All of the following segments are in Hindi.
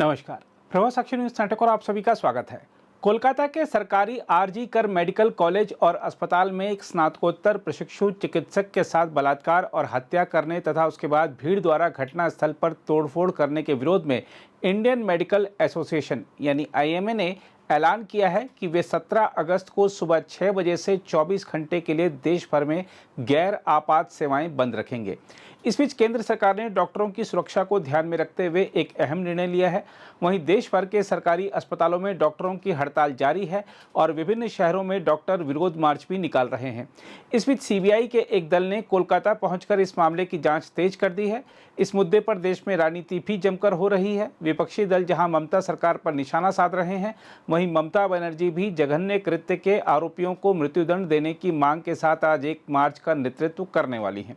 नमस्कार, प्रभा साक्षी न्यूज नाटक और आप सभी का स्वागत है। कोलकाता के सरकारी आरजी कर मेडिकल कॉलेज और अस्पताल में एक स्नातकोत्तर प्रशिक्षु चिकित्सक के साथ बलात्कार और हत्या करने तथा उसके बाद भीड़ द्वारा घटना स्थल पर तोड़फोड़ करने के विरोध में इंडियन मेडिकल एसोसिएशन यानी आईएमए ने ऐलान किया है कि वे 17 अगस्त को सुबह 6 बजे से 24 घंटे के लिए देश भर में गैर आपात सेवाएं बंद रखेंगे। इस बीच केंद्र सरकार ने डॉक्टरों की सुरक्षा को ध्यान में रखते हुए एक अहम निर्णय लिया है। वहीं देश भर के सरकारी अस्पतालों में डॉक्टरों की हड़ताल जारी है और विभिन्न शहरों में डॉक्टर विरोध मार्च भी निकाल रहे हैं। इस बीच सीबीआई के एक दल ने कोलकाता पहुंचकर इस मामले की जांच तेज कर दी है। इस मुद्दे पर देश में राजनीति भी जमकर हो रही है। विपक्षी दल जहां ममता सरकार पर निशाना साध रहे हैं, वहीं ममता बनर्जी भी जघन्य कृत्य के आरोपियों को मृत्युदंड देने की मांग के साथ आज एक मार्च का नेतृत्व करने वाली हैं।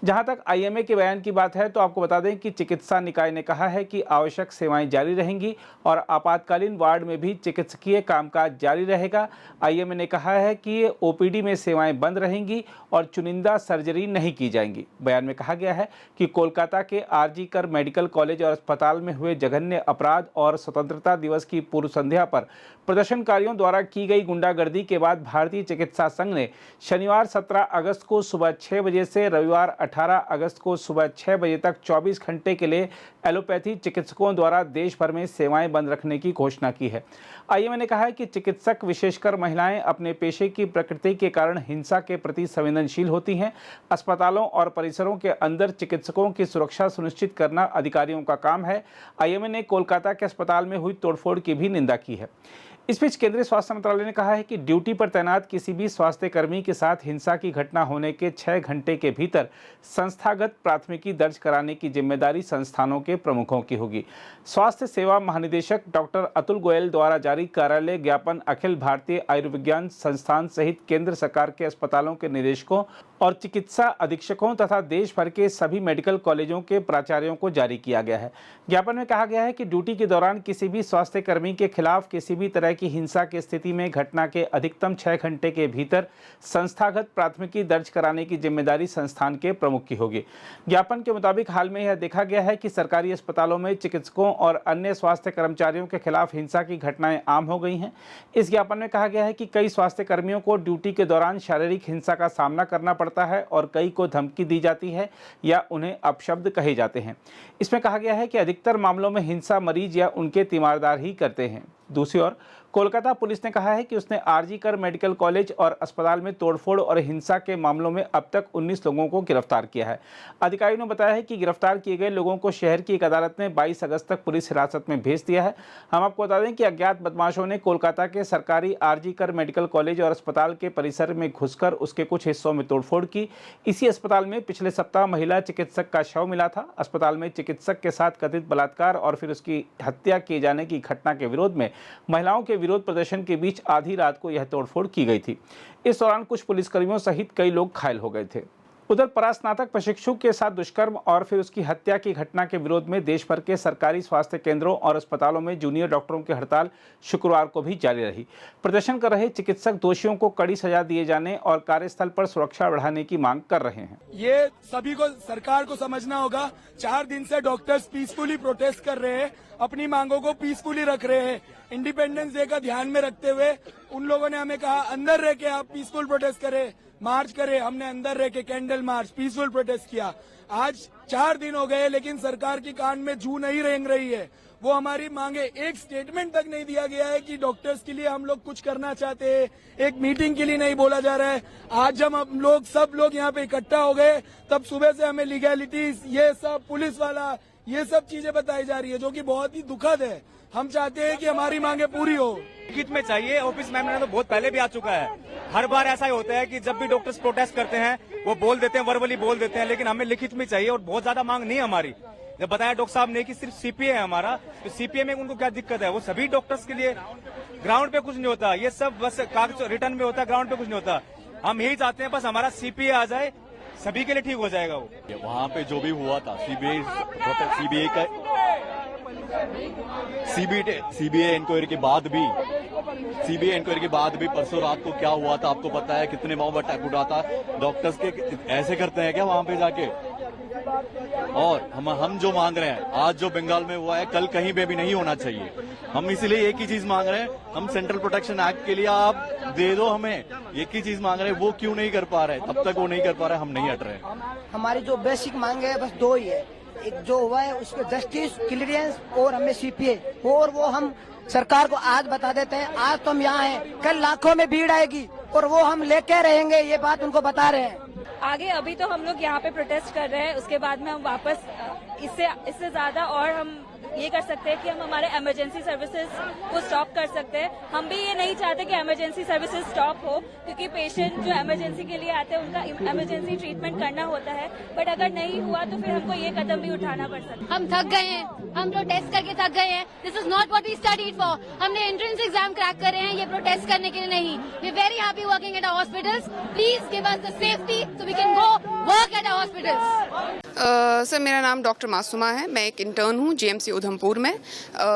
जहां तक आईएमए के बयान की बात है तो आपको बता दें कि चिकित्सा निकाय ने कहा है कि आवश्यक सेवाएं जारी रहेंगी और आपातकालीन वार्ड में भी चिकित्सकीय कामकाज जारी रहेगा। आईएमए ने कहा है कि ओपीडी में सेवाएं बंद रहेंगी और चुनिंदा सर्जरी नहीं की जाएंगी। बयान में कहा गया है कि कोलकाता के आरजी कर मेडिकल कॉलेज और अस्पताल में हुए जघन्य अपराध और स्वतंत्रता दिवस की पूर्व संध्या पर प्रदर्शनकारियों द्वारा की गई गुंडागर्दी के बाद भारतीय चिकित्सा संघ ने शनिवार 17 अगस्त को सुबह 6 बजे से रविवार 18 अगस्त को सुबह 6 बजे तक 24 घंटे के लिए एलोपैथी चिकित्सकों द्वारा देश भर में सेवाएं बंद रखने की घोषणा की है। आईएमए ने कहा है कि चिकित्सक, विशेषकर महिलाएं, अपने पेशे की प्रकृति के कारण हिंसा के प्रति संवेदनशील होती हैं। अस्पतालों और परिसरों के अंदर चिकित्सकों की सुरक्षा सुनिश्चित करना अधिकारियों का काम है। आईएमए ने कोलकाता के अस्पताल में हुई तोड़फोड़ की भी निंदा की है। इस बीच केंद्रीय स्वास्थ्य मंत्रालय ने कहा है कि ड्यूटी पर तैनात किसी भी स्वास्थ्य कर्मी के साथ हिंसा की घटना होने के 6 घंटे के भीतर संस्थागत प्राथमिकी दर्ज कराने की जिम्मेदारी संस्थानों के प्रमुखों की होगी। स्वास्थ्य सेवा महानिदेशक डॉक्टर अतुल गोयल द्वारा जारी कार्यालय ज्ञापन अखिल भारतीय आयुर्विज्ञान संस्थान सहित केंद्र सरकार के अस्पतालों के निदेशकों और चिकित्सा अधीक्षकों तथा देश भर के सभी मेडिकल कॉलेजों के प्राचार्यों को जारी किया गया है। ज्ञापन में कहा गया है कि ड्यूटी के दौरान किसी भी स्वास्थ्य कर्मी के खिलाफ किसी भी तरह की हिंसा की स्थिति में घटना के अधिकतम 6 घंटे के भीतर संस्थागत प्राथमिकी दर्ज कराने की जिम्मेदारी संस्थान के प्रमुख की होगी। ज्ञापन के मुताबिक हाल में यह देखा गया है कि सरकारी अस्पतालों में चिकित्सकों और अन्य स्वास्थ्य कर्मचारियों के खिलाफ हिंसा की घटनाएं आम हो गई हैं। इस ज्ञापन में कहा गया है कि कई स्वास्थ्य कर्मियों को ड्यूटी के दौरान शारीरिक हिंसा का सामना करना पड़ता है और कई को धमकी दी जाती है या उन्हें अपशब्द कहे जाते हैं। इसमें कहा गया है कि अधिकतर मामलों में हिंसा मरीज या उनके तीमारदार ही करते हैं। दूसरी ओर कोलकाता पुलिस ने कहा है कि उसने आरजी कर मेडिकल कॉलेज और अस्पताल में तोड़फोड़ और हिंसा के मामलों में अब तक 19 लोगों को गिरफ्तार किया है। अधिकारियों ने बताया है कि गिरफ्तार किए गए लोगों को शहर की एक अदालत ने 22 अगस्त तक पुलिस हिरासत में भेज दिया है। हम आपको बता दें कि अज्ञात बदमाशों ने कोलकाता के सरकारी आरजी कर मेडिकल कॉलेज और अस्पताल के परिसर में घुसकर उसके कुछ हिस्सों में तोड़फोड़ की। इसी अस्पताल में पिछले सप्ताह महिला चिकित्सक का शव मिला था। अस्पताल में चिकित्सक के साथ कथित बलात्कार और फिर उसकी हत्या किए जाने की घटना के विरोध में महिलाओं के विरोध प्रदर्शन के बीच आधी रात को यह तोड़फोड़ की गई थी। इस दौरान कुछ पुलिसकर्मियों सहित कई लोग घायल हो गए थे। उधर परास्नातक प्रशिक्षु के साथ दुष्कर्म और फिर उसकी हत्या की घटना के विरोध में देश भर के सरकारी स्वास्थ्य केंद्रों और अस्पतालों में जूनियर डॉक्टरों की हड़ताल शुक्रवार को भी जारी रही। प्रदर्शन कर रहे चिकित्सक दोषियों को कड़ी सजा दिए जाने और कार्यस्थल पर सुरक्षा बढ़ाने की मांग कर रहे हैं। ये सभी को, सरकार को समझना होगा। 4 दिन से डॉक्टर्स पीसफुली प्रोटेस्ट कर रहे हैं, अपनी मांगों को पीसफुली रख रहे हैं। इंडिपेंडेंस डे का ध्यान में रखते हुए उन लोगों ने हमें कहा अंदर रह के आप पीसफुल प्रोटेस्ट करें, मार्च करें। हमने अंदर रह के कैंडल मार्च, पीसफुल प्रोटेस्ट किया। आज 4 दिन हो गए लेकिन सरकार की कान में जू नहीं रेंग रही है। वो हमारी मांगे, एक स्टेटमेंट तक नहीं दिया गया है कि डॉक्टर्स के लिए हम लोग कुछ करना चाहते हैं। एक मीटिंग के लिए नहीं बोला जा रहा है। आज जब हम लोग सब लोग यहाँ पे इकट्ठा हो गए तब सुबह से हमें लीगैलिटीज, ये सब पुलिस वाला, ये सब चीजें बताई जा रही है जो कि बहुत ही दुखद है। हम चाहते हैं कि हमारी मांगे पूरी हो। लिखित में चाहिए। ऑफिस मैम तो बहुत पहले भी आ चुका है। हर बार ऐसा ही होता है कि जब भी डॉक्टर्स प्रोटेस्ट करते हैं वो बोल देते हैं, वर्बली बोल देते हैं, लेकिन हमें लिखित में चाहिए। और बहुत ज्यादा मांग नहीं है हमारी। जब बताया डॉक्टर साहब ने कि सिर्फ सीपीए है हमारा, तो सीपीए में उनको क्या दिक्कत है? वो सभी डॉक्टर्स के लिए ग्राउंड पे कुछ नहीं होता, ये सब बस कागज रिटर्न में होता है, ग्राउंड पे कुछ नहीं होता। हम यही चाहते हैं बस हमारा सीपीए आ जाए, सभी के लिए ठीक हो जाएगा। वो वहाँ पे जो भी हुआ था सीबीआई इंक्वायरी के बाद भी परसों रात को क्या हुआ था आपको पता है? कितने माओ अटैक उठा था? डॉक्टर्स के ऐसे करते हैं क्या वहाँ पे जाके? और हम जो मांग रहे हैं, आज जो बंगाल में हुआ है कल कहीं पे भी नहीं होना चाहिए। हम इसलिए एक ही चीज मांग रहे हैं, हम सेंट्रल प्रोटेक्शन एक्ट के लिए आप दे दो हमें, एक ही चीज मांग रहे हैं। वो क्यों नहीं कर पा रहे, तब तक वो नहीं कर पा रहे, हम नहीं हट रहे। हमारी जो बेसिक मांग है बस दो ही है, एक जो हुआ है उसको जस्टिस, क्लियरेंस और हमें सीपीए, और वो हम सरकार को आज बता देते हैं। आज तो हम यहाँ हैं, कल लाखों में भीड़ आएगी और वो हम लेके रहेंगे, ये बात उनको बता रहे हैं। आगे अभी तो हम लोग यहाँ पे प्रोटेस्ट कर रहे हैं, उसके बाद में हम वापस इससे ज्यादा और हम ये कर सकते हैं कि हम हमारे इमरजेंसी सर्विसेज को स्टॉप कर सकते हैं। हम भी ये नहीं चाहते कि इमरजेंसी सर्विसेज स्टॉप हो, क्योंकि पेशेंट जो इमरजेंसी के लिए आते हैं उनका इमरजेंसी ट्रीटमेंट करना होता है। बट अगर नहीं हुआ तो फिर हमको ये कदम भी उठाना पड़ सकता है। हम थक गए हैं, हम प्रोटेस्ट करके थक गए हैं। This is not what we studied for. हमने एंट्रेंस एग्जाम क्रैक करे हैं, ये प्रोटेस्ट करने के लिए नहीं। We very happy working at our hospitals. Please give us the safety so we can go work at our hospitals. Sir, मेरा नाम डॉक्टर मासूमा है, मैं एक इंटर्न हूँ जीएमसी उधमपुर में।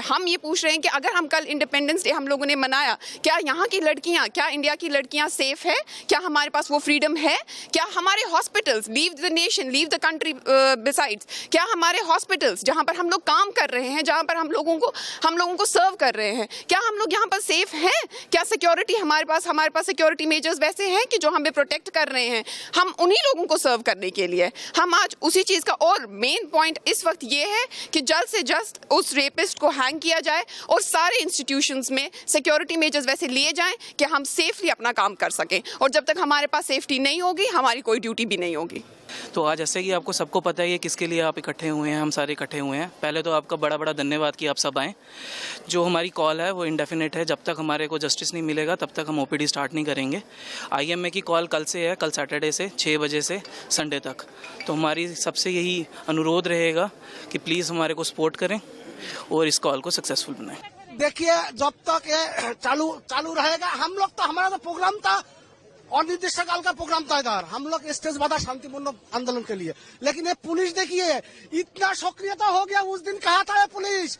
हम ये पूछ रहे हैं कि अगर हम कल इंडिपेंडेंस डे हम लोगों ने मनाया, क्या यहाँ की लड़कियाँ, क्या इंडिया की लड़कियाँ सेफ है? क्या हमारे पास वो फ्रीडम है? क्या हमारे hospitals, leave the nation, leave the country besides, क्या हमारे हॉस्पिटल्स जहाँ पर हम लोग काम कर रहे हैं, जहाँ पर हम लोगों को सर्व कर रहे हैं, क्या हम लोग यहाँ पर सेफ हैं? क्या सिक्योरिटी हमारे पास सिक्योरिटी मेजर्स वैसे हैं कि जो हमें प्रोटेक्ट कर रहे हैं? हम उन्हीं लोगों को सर्व करने के लिए हम आज उसी चीज़ का, और मेन पॉइंट इस वक्त ये है कि जल्द से जल्द उस रेपिस्ट को हैंग किया जाए और सारे इंस्टीट्यूशंस में सिक्योरिटी मेजर्स वैसे लिए जाएं कि हम सेफली अपना काम कर सकें। और जब तक हमारे पास सेफ्टी नहीं होगी, हमारी कोई ड्यूटी भी नहीं होगी। तो आज जैसे कि आपको सबको पता है किसके लिए आप इकट्ठे हुए हैं, हम सारे इकट्ठे हुए हैं। पहले तो आपका बड़ा बड़ा धन्यवाद कि आप सब आएँ। जो हमारी कॉल है वो इंडेफिनेट है, जब तक हमारे को जस्टिस नहीं मिलेगा तब तक हम ओपीडी स्टार्ट नहीं करेंगे। आईएमए की कॉल कल से है, कल सैटरडे से 6 बजे से संडे तक। तो हमारी सबसे यही अनुरोध रहेगा कि प्लीज़ हमारे को सपोर्ट करें और इस कॉल को सक्सेसफुल बनाएं। देखिए, जब तक ये चालू रहेगा, हम लोग तो, हमारा तो प्रोग्राम था, अनिर्दिष्टकाल का प्रोग्राम था इधर, हम लोग स्टेज बाधा शांतिपूर्ण आंदोलन के लिए। लेकिन ये पुलिस देखिए इतना सक्रियता हो गया। उस दिन कहा था ये पुलिस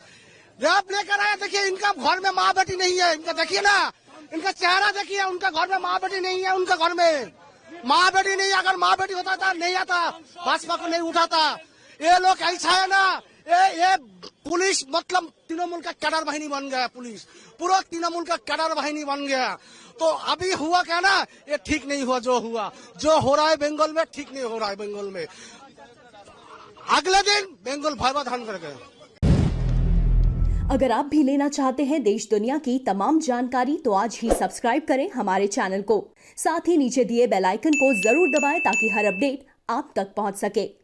रैप लेकर आया, देखिए इनका घर में माँ बेटी नहीं है, इनका देखिए ना, इनका चेहरा देखिए, उनका घर में माँ बेटी नहीं है, उनका घर में माँ बेटी नहीं। अगर माँ बेटी होता था नहीं आता, भाजपा को नहीं उठाता। ये लोग ऐसा है ना, ये पुलिस मतलब तृणमूल का कैडर बाहिनी बन गया। पुलिस पूरा तृणमूल का कैडर बाहिनी बन गया। तो अभी हुआ क्या ना, ये ठीक नहीं हुआ। जो हो रहा है बंगाल में, ठीक नहीं हो रहा है बंगाल में। अगले दिन बंगाल भयावह धारण कर गए। अगर आप भी लेना चाहते हैं देश दुनिया की तमाम जानकारी तो आज ही सब्सक्राइब करें हमारे चैनल को। साथ ही नीचे दिए बेल आइकन को जरूर दबाएं ताकि हर अपडेट आप तक पहुंच सके।